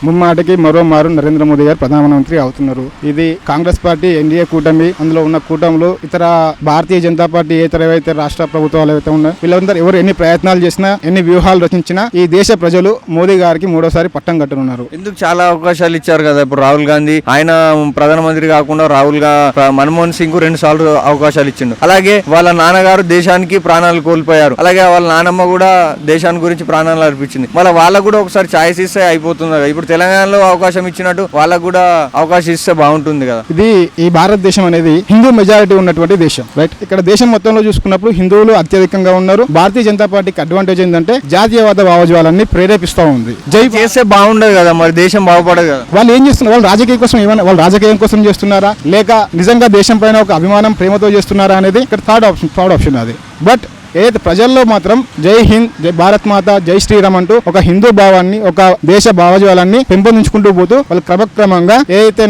ముమ్మాటికి మరోమారు నరేంద్ర మోదీ గారు ప్రధానమంత్రి అవుతున్నారు. ఇది కాంగ్రెస్ పార్టీ ఎన్డీఏ కూటమి, అందులో ఉన్న కూటమిలో ఇతర భారతీయ జనతా పార్టీ ఏవైతే రాష్ట్ర ప్రభుత్వాలు అయితే ఉన్నాయో వీళ్ళందరూ ఎవరు ఎన్ని ప్రయత్నాలు చేసినా ఎన్ని వ్యూహాలు రచించినా ఈ దేశ ప్రజలు మోదీ గారికి మూడోసారి పట్టం కట్టనున్నారు. ఎందుకు చాలా అవకాశాలు ఇచ్చారు కదా. ఇప్పుడు రాహుల్ గాంధీ ఆయన ప్రధానమంత్రి కాకుండా మన్మోహన్ సింగ్ 2 సార్లు అవకాశాలు ఇచ్చిండు. అలాగే వాళ్ళ నాన్నగారు దేశానికి ప్రాణాలు కోల్పోయారు. అలాగే వాళ్ళ నానమ్మ కూడా దేశాన్ని గురించి ప్రాణాలు అర్పించింది. వాళ్ళకు కూడా ఒకసారి ఛాయిస్ ఇస్తే అయిపోతుంది కదా. ఇప్పుడు తెలంగాణలో అవకాశం ఇచ్చినట్టు వాళ్ళకు కూడా అవకాశం ఇస్తే బాగుంటుంది కదా. ఇది ఈ భారతదేశం అనేది హిందూ మెజారిటీ ఉన్నటువంటి దేశం, రైట్. ఇక్కడ దేశం మొత్తంలో చూసుకున్నప్పుడు హిందువులు అత్యధికంగా ఉన్నారు. భారతీయ జనతా పార్టీకి అడ్వాంటేజ్ ఏంటంటే జాతీయవాద భావజాలాన్ని ప్రేరేపిస్తూ ఉంది. జై చేస్తే బాగుండదు కదా, మరి దేశం బాగుపడదు కదా. వాళ్ళు ఏం చేస్తున్నారు? వాళ్ళు రాజకీయ కోసం ఏమైనా వాళ్ళు రాజకీయం కోసం చేస్తున్నారా, లేక నిజంగా దేశం పైన ఒక అభిమానం ప్రేమతో చేస్తున్నారా అనేది ఇక్కడ థర్డ్ ఆప్షన్ అది. బట్ ఏదైతే ప్రజల్లో మాత్రం జై హింద్, జై భారత్ మాత, జై శ్రీరామ్ అంటూ ఒక హిందూ భావాన్ని, ఒక దేశ భావజాలాన్ని పెంపొందించుకుంటూ పోతూ వాళ్ళు క్రమక్రమంగా ఏదైతే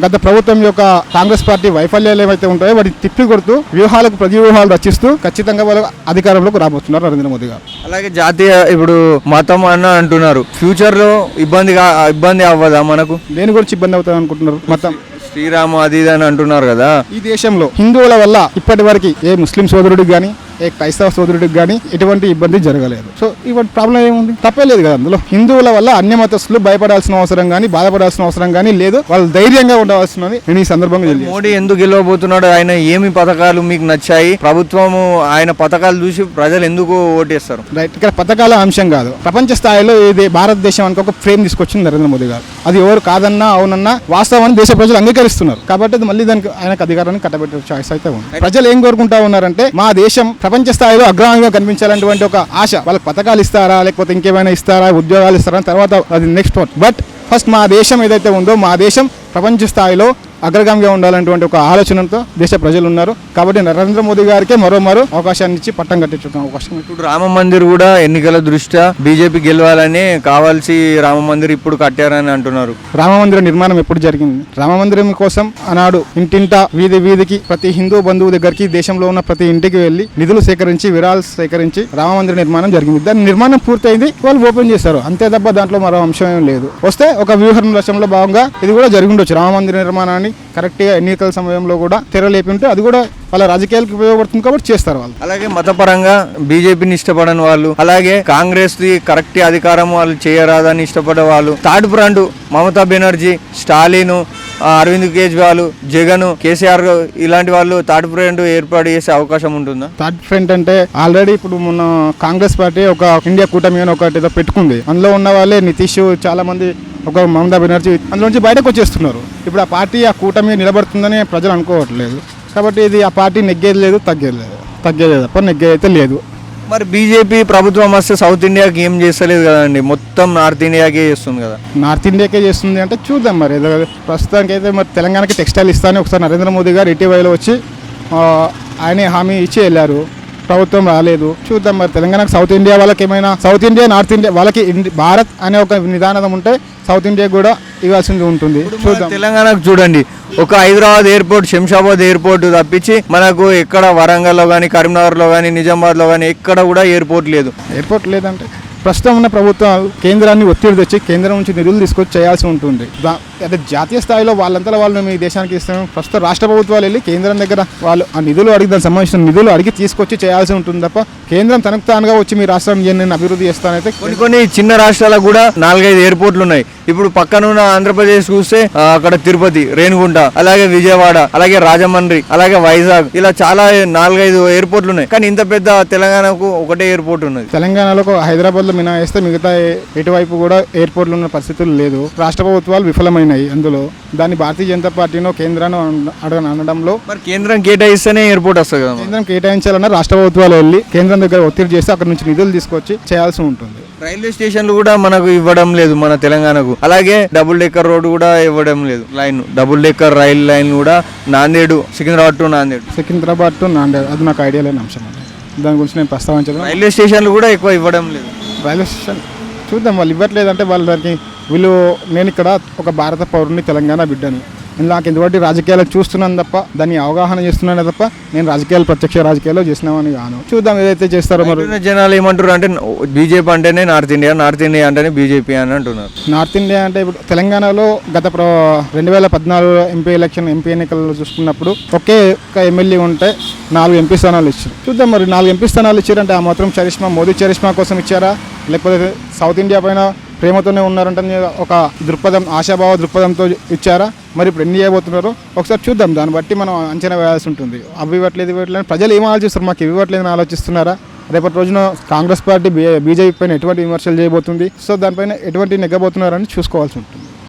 గత ప్రభుత్వం యొక్క కాంగ్రెస్ పార్టీ వైఫల్యాలు ఏవైతే ఉంటాయో వాటిని తిప్పి కొడుతూ వ్యూహాలకు ప్రతి వ్యూహాలు రచిస్తూ ఖచ్చితంగా వాళ్ళు అధికారంలోకి రాబోతున్నారు నరేంద్ర మోదీ గారు. అలాగే జాతీయ ఇప్పుడు మతం అని అంటున్నారు. ఫ్యూచర్ లో ఇబ్బంది అవ్వదా మనకు? దేని గురించి ఇబ్బంది అవుతుంది అనుకుంటున్నారు? మతం శ్రీరాము అది అని అంటున్నారు కదా. ఈ దేశంలో హిందువుల వల్ల ఇప్పటి వరకు ఏ ముస్లిం సోదరుడికి కానీ ఏ క్రైస్తవ సోదరుడికి కానీ ఎటువంటి ఇబ్బంది జరగలేదు. సో ఇవాటి ప్రాబ్లం ఏముంది? తప్పే లేదు కదా అందులో. హిందువుల వల్ల అన్య మతస్థులు భయపడాల్సిన అవసరం కానీ బాధపడాల్సిన అవసరం కానీ లేదు. వాళ్ళు ధైర్యంగా ఉండవలసినది నేను ఈ సందర్భంగా. మోడీ ఎందుకు గెలవబోతున్నాడు? ఆయన ఏమి పథకాలు మీకు నచ్చాయి? ప్రభుత్వము ఆయన పథకాలు చూసి ప్రజలు ఎందుకు ఓటేస్తారు? రైట్. ఇక్కడ పథకాల అంశం కాదు, ప్రపంచ స్థాయిలో ఇది భారతదేశానికి ఒక ఫ్రేమ్ తీసుకొచ్చింది నరేంద్ర మోదీ గారు. అది ఎవరు కాదన్నా అవునన్నా వాస్తవాన్ని దేశ ప్రజలు అంగీకరిస్తున్నారు. కాబట్టి అది మళ్ళీ దానికి ఆయనకు అధికారాన్ని కట్టబెట్టే ఛాయిస్ అయితే ఉంది. ప్రజలు ఏం కోరుకుంటా ఉన్నారంటే మా దేశం ప్రపంచ స్థాయిలో అగ్రగామిగా కనిపించాలనేటువంటి ఒక ఆశ. వాళ్ళకి పథకాలు ఇస్తారా, లేకపోతే ఇంకేమైనా ఇస్తారా, ఉద్యోగాలు ఇస్తారా తర్వాత అది నెక్స్ట్ వన్. బట్ ఫస్ట్ మా దేశం ఏదైతే ఉందో మా దేశం ప్రపంచ స్థాయిలో అగ్రగామిగా ఉండాలనేటువంటి ఒక ఆలోచనతో దేశ ప్రజలు ఉన్నారు. కాబట్టి నరేంద్ర మోదీ గారికి మరో అవకాశాన్ని ఇచ్చి పట్టం కట్టించుకునే అవకాశం. ఇప్పుడు రామ మందిర్ కూడా ఎన్నికల దృష్ట్యా బీజేపీ గెలవాలని కావాల్సి రామ మందిర్ ఇప్పుడు కట్టారని అంటున్నారు. రామ మందిర నిర్మాణం ఎప్పుడు జరిగింది? రామ మందిరం కోసం ఆనాడు ఇంటింటా వీధికి ప్రతి హిందూ బంధువు దగ్గరికి దేశంలో ఉన్న ప్రతి ఇంటికి వెళ్లి నిధులు సేకరించి విరాళాలు సేకరించి రామ మందిర నిర్మాణం జరిగింది. దాని నిర్మాణం పూర్తయింది, వాళ్ళు ఓపెన్ చేశారు అంతే తప్ప దాంట్లో మరో అంశం ఏం లేదు. వస్తే ఒక వ్యూహం లక్ష్యంలో భాగంగా ఇది కూడా జరిగి ఉండొచ్చు. రామ మందిర నిర్మాణాన్ని కరెక్ట్గా ఎన్నికల సమయంలో కూడా తెరలేపి ఉంటే అది కూడా వాళ్ళ రాజకీయాలకు ఉపయోగపడుతుంది కాబట్టి చేస్తారు వాళ్ళు. అలాగే మతపరంగా బీజేపీని ఇష్టపడని వాళ్ళు, అలాగే కాంగ్రెస్ ది కరెక్ట్ అధికారం వాళ్ళు చేయరాదని ఇష్టపడే వాళ్ళు, థర్డ్ ఫ్రంట్ మమతా బెనర్జీ, స్టాలిన్, అరవింద్ కేజ్రీవాల్, జగన్, కేసీఆర్ ఇలాంటి వాళ్ళు థర్డ్ ఫ్రంట్ ఏర్పాటు చేసే అవకాశం ఉంటుందా? థర్డ్ ఫ్రంట్ అంటే ఆల్రెడీ ఇప్పుడు మొన్న కాంగ్రెస్ పార్టీ ఒక ఇండియా కూటమి అని ఒకటి ఏదో పెట్టుకుంది. అందులో ఉన్న వాళ్ళే నితీష్, చాలా మంది, ఒక మమతా బెనర్జీ అందులో నుంచి బయటకు వచ్చేస్తున్నారు. ఇప్పుడు ఆ పార్టీ ఆ కూటమి నిలబడుతుందని ప్రజలు అనుకోవట్లేదు. కాబట్టి ఇది ఆ పార్టీ నెగ్గేది లేదు, తగ్గేది తప్ప నెగ్గేది అయితే లేదు. మరి బీజేపీ ప్రభుత్వం వస్తే సౌత్ ఇండియాకి ఏం చేస్తలేదు కదండి, మొత్తం నార్త్ ఇండియాకే చేస్తుంది కదా. నార్త్ ఇండియాకే చేస్తుంది అంటే చూద్దాం మరి. ప్రస్తుతానికి అయితే మరి తెలంగాణకి టెక్స్టైల్ ఇస్తానని ఒకసారి నరేంద్ర మోదీ గారు ఇటీవల వచ్చి ఆయనే హామీ ఇచ్చి వెళ్ళారు. ప్రభుత్వం రాలేదు. చూద్దాం మరి తెలంగాణకు సౌత్ ఇండియా వాళ్ళకి ఏమైనా, సౌత్ ఇండియా నార్త్ ఇండియా వాళ్ళకి భారత్ అనే ఒక నిదానం ఉంటే సౌత్ ఇండియా కూడా ఇవ్వాల్సింది ఉంటుంది. చూద్దాం. తెలంగాణకు చూడండి, ఒక హైదరాబాద్ ఎయిర్పోర్ట్, శంషాబాద్ ఎయిర్పోర్ట్ తప్పించి మనకు ఎక్కడ వరంగల్లో కానీ, కరీంనగర్లో కానీ, నిజామాబాద్లో కానీ ఎక్కడ కూడా ఎయిర్పోర్ట్ లేదంటే ప్రస్తుతం ఉన్న ప్రభుత్వాలు కేంద్రాన్ని ఒత్తిడి తెచ్చి కేంద్రం నుంచి నిధులు తీసుకొచ్చి చేయాల్సి ఉంటుంది. అదే జాతీయ స్థాయిలో వాళ్ళంతా వాళ్ళు మీ దేశానికి ఇస్తాం. ప్రస్తుతం రాష్ట్ర ప్రభుత్వాలు వెళ్ళి కేంద్రం దగ్గర వాళ్ళు ఆ నిధులు అడిగి దానికి సంబంధించిన నిధులు అడిగి తీసుకొచ్చి చేయాల్సి ఉంటుంది తప్ప కేంద్రం తనకు తానుగా వచ్చి మీ రాష్ట్రం నేను అభివృద్ధి చేస్తానైతే. కొన్ని చిన్న రాష్ట్రాలకు కూడా 4-5 ఎయిర్పోర్ట్లు ఉన్నాయి. ఇప్పుడు పక్కనున్న ఆంధ్రప్రదేశ్ చూస్తే అక్కడ తిరుపతి, రేణిగుంట, అలాగే విజయవాడ, అలాగే రాజమండ్రి, అలాగే వైజాగ్, ఇలా చాలా 4-5 ఎయిర్పోర్ట్లు ఉన్నాయి. కానీ ఇంత పెద్ద తెలంగాణకు ఒకటే ఎయిర్పోర్ట్ ఉన్నది. తెలంగాణలో హైదరాబాద్ లో మినహాయిస్తే మిగతా ఎటువైపు కూడా ఎయిర్పోర్ట్లు ఉన్న పరిస్థితులు లేదు. రాష్ట్ర ప్రభుత్వాలు విఫలమైనాయి. అందులో దాన్ని భారతీయ జనతా పార్టీనో కేంద్రాన్ని అనడంలో మరి కేంద్రం కేటాయిస్తేనే ఎయిర్పోర్ట్ వస్తుంది కదా. కేంద్రం కేటాయించాలన్నా రాష్ట్ర ప్రభుత్వాలు వెళ్ళి కేంద్రం దగ్గర ఒత్తిడి చేసి అక్కడ నుంచి నిధులు తీసుకొచ్చి చేయాల్సి ఉంటుంది. రైల్వే స్టేషన్లు కూడా మనకు ఇవ్వడం లేదు మన తెలంగాణకు. అలాగే డబుల్ డెక్కర్ రోడ్ కూడా ఇవ్వడం లేదు. Line double decker rail line కూడా నాందేడు, సికింద్రాబాద్ టు నాందేడ్ అది నాకు ఐడియా లేని అంశం. దాని గురించి నేను ప్రస్తావించాను. రైల్వే స్టేషన్లు కూడా ఎక్కువ ఇవ్వడం లేదు. రైల్వే స్టేషన్ చూద్దాం. వాళ్ళు ఇవ్వట్లేదంటే వాళ్ళు దానికి నేను ఇక్కడ ఒక భారత పౌరుని, తెలంగాణ బిడ్డని, నాకు ఇంతవరకు రాజకీయాలు చూస్తున్నాను తప్ప దాన్ని అవగాహన చేస్తున్నానే తప్ప నేను ప్రత్యక్ష రాజకీయాల్లో చేసినామని కాను. చూద్దాం ఏదైతే చేస్తారో. మరి జనాలు ఏమంటారు అంటే బీజేపీ అంటేనే నార్త్ ఇండియా అంటేనే బీజేపీ అని అంటున్నారు. నార్త్ ఇండియా అంటే ఇప్పుడు తెలంగాణలో గత 2014 ఎంపీ ఎన్నికల్లో చూసుకున్నప్పుడు ఒకే ఒక ఎమ్మెల్యే ఉంటే 4 ఎంపీ స్థానాలు ఇచ్చారు. చూద్దాం మరి 4 ఎంపీ స్థానాలు ఇచ్చారంటే ఆ మాత్రం చరిష్మా మోదీ చరిష్మా కోసం ఇచ్చారా, లేకపోతే సౌత్ ఇండియా పైన ప్రేమతోనే ఉన్నారంటే ఒక ఆశాభావ దృక్పథంతో ఇచ్చారా? మరి ఇప్పుడు ఎన్ని చేయబోతున్నారో ఒకసారి చూద్దాం. దాన్ని బట్టి మనం అంచనా వేయాల్సి ఉంటుంది. అవి ఇవ్వట్లేదు ప్రజలు ఏం ఆలోచిస్తారు, మాకు ఇవి ఇవ్వట్లేదని ఆలోచిస్తున్నారా? రేపటి రోజున కాంగ్రెస్ పార్టీ బీజేపీ పైన ఎటువంటి విమర్శలు చేయబోతుంది, సో దానిపైన ఎటువంటి నెగ్గబోతున్నారని చూసుకోవాల్సి ఉంటుంది.